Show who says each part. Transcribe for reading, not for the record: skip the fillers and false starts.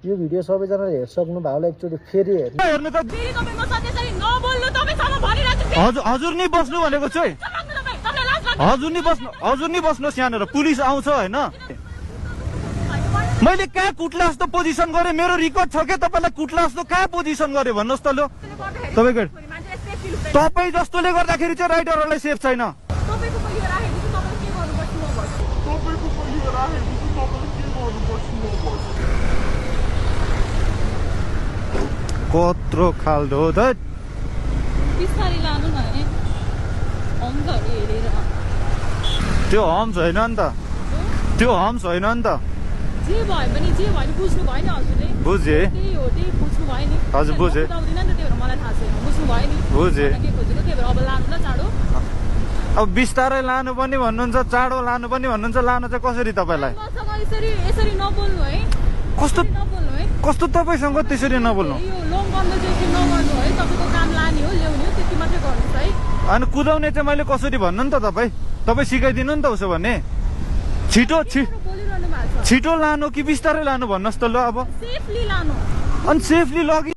Speaker 1: यो भिडियो सबैजनाले हेर्सक्नु भयो होला एकचोटि फेरि हेर्नु त हजुर नि बस्नु भनेको छु है हजुर नि बस्नुहोस् यहाँनिर पुलिस आउँछ हैन मैले कहाँ कुट्ला जस्तो पोजिसन गरे मेरो रेकर्ड छ के तपाईलाई कुट्ला जस्तो कहाँ पोजिसन गरे भन्नुहोस् त लो तपाईको तपाई जस्तोले गर्दाखेरि चाहिँ राइडरहरुलाई सेफ छैन कत्रो खाल्दो त
Speaker 2: बिस्तारै लानु न है हम्सहरु हेरेर
Speaker 1: त्यो हम्स हैन नि त त्यो हम्स हैन नि त
Speaker 2: जे भए पनि बुझ्नु भयो नि हजुरले
Speaker 1: बुझे
Speaker 2: त्यही हो त्यही बुझ्नु भयो नि
Speaker 1: हजुर बुझे
Speaker 2: बताउँदिन नि त त्यो मलाई थाहा छैन बुझ्नु भयो नि
Speaker 1: बुझे
Speaker 2: के खोजेको त्यही भएर अब लानु न चाँडो
Speaker 1: अब बिस्तारै लानु पनि भन्नुहुन्छ चाँडो लानु पनि भन्नुहुन्छ लानु चाहिँ कसरी तपाईलाई
Speaker 2: मसँग यसरी नबोल्नु है
Speaker 1: कस्तो
Speaker 2: नबोल्नु है
Speaker 1: कस्तो तपाईसँग त्यसरी नबोल्नु
Speaker 2: यो लङ कन्भर्सेसन नगर्नु है तपाईको काम लाने हो ल्याउने हो त्यति मात्रै गर्नुस् है
Speaker 1: अनि कुदाउने चाहिँ मैले कसरी भन्नु नि त तपाई सिकाइदिनु नि त उसो भने छिटो लानु कि बिस्तारै लानु भन्नुहोस् त ल अब
Speaker 2: सेफली लानु
Speaker 1: अनि सेफली लगी